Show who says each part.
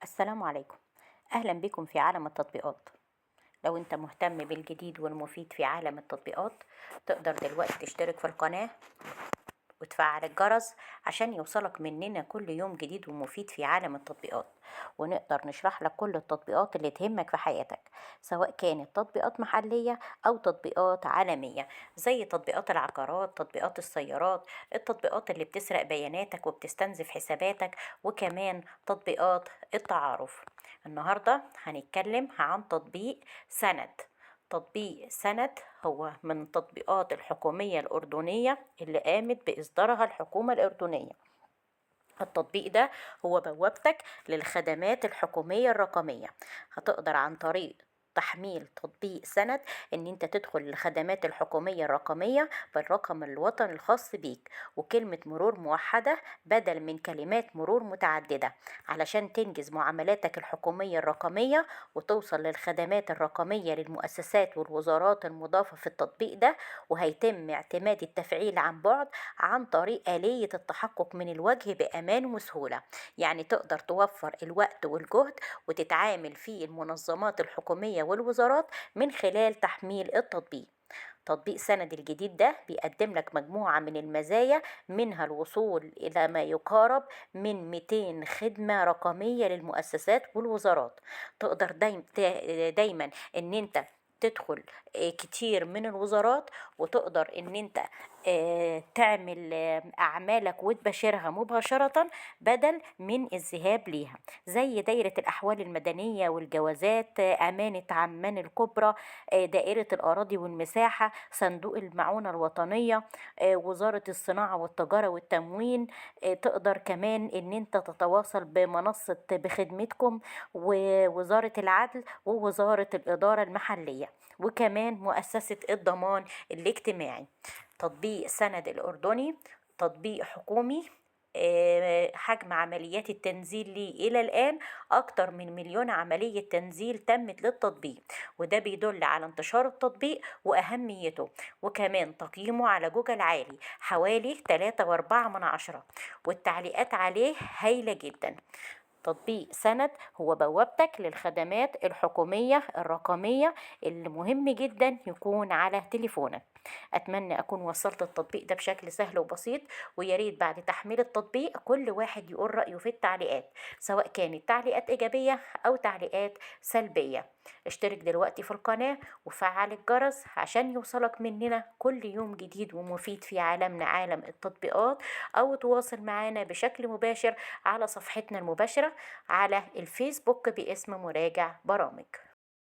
Speaker 1: السلام عليكم. أهلا بكم في عالم التطبيقات. لو أنت مهتم بالجديد والمفيد في عالم التطبيقات، تقدر دلوقتي تشترك في القناة وتفعل الجرس عشان يوصلك مننا كل يوم جديد ومفيد في عالم التطبيقات، ونقدر نشرح لك كل التطبيقات اللي تهمك في حياتك، سواء كانت تطبيقات محلية أو تطبيقات عالمية، زي تطبيقات العقارات، تطبيقات السيارات، التطبيقات اللي بتسرق بياناتك وبتستنزف حساباتك، وكمان تطبيقات التعارف. النهاردة هنتكلم عن تطبيق سند. تطبيق سند هو من التطبيقات الحكومية الأردنية اللي قامت بإصدارها الحكومة الأردنية. التطبيق ده هو بوابتك للخدمات الحكومية الرقمية. هتقدر عن طريق تحميل تطبيق سند ان انت تدخل الخدمات الحكومية الرقمية بالرقم الوطني الخاص بيك وكلمة مرور موحدة بدل من كلمات مرور متعددة، علشان تنجز معاملاتك الحكومية الرقمية وتوصل للخدمات الرقمية للمؤسسات والوزارات المضافة في التطبيق ده. وهيتم اعتماد التفعيل عن بعد عن طريق آلية التحقق من الوجه بأمان وسهولة، يعني تقدر توفر الوقت والجهد وتتعامل في المنظمات الحكومية والوزارات من خلال تحميل التطبيق. تطبيق سند الجديد ده بيقدم لك مجموعة من المزايا، منها الوصول إلى ما يقارب من 200 خدمة رقمية للمؤسسات والوزارات. تقدر دايما ان انت تدخل كتير من الوزارات، وتقدر ان انت تعمل اعمالك وتباشرها مباشرة بدل من الذهاب ليها، زي دايرة الاحوال المدنية والجوازات، امانة عمان الكبرى، دائرة الأراضي والمساحة، صندوق المعونة الوطنية، وزارة الصناعة والتجارة والتموين. تقدر كمان إن أنت تتواصل بمنصة بخدمتكم ووزارة العدل ووزارة الإدارة المحلية، وكمان مؤسسة الضمان الاجتماعي. تطبيق سند الأردني تطبيق حكومي. حجم عمليات التنزيل لي إلى الآن أكتر من 1,000,000 عملية تنزيل تمت للتطبيق، وده بيدل على انتشار التطبيق وأهميته. وكمان تقييمه على جوجل عالي، حوالي 3.4 من 10، والتعليقات عليه هايلة جدا. تطبيق سند هو بوابتك للخدمات الحكومية الرقمية اللي مهم جدا يكون على تليفونك. أتمنى أكون وصلت التطبيق ده بشكل سهل وبسيط، وياريت بعد تحميل التطبيق كل واحد يقول رأيه في التعليقات، سواء كانت تعليقات إيجابية أو تعليقات سلبية. اشترك دلوقتي في القناة وفعل الجرس عشان يوصلك مننا كل يوم جديد ومفيد في عالمنا، عالم التطبيقات. أو تواصل معنا بشكل مباشر على صفحتنا المباشرة على الفيسبوك باسم مراجع برامج.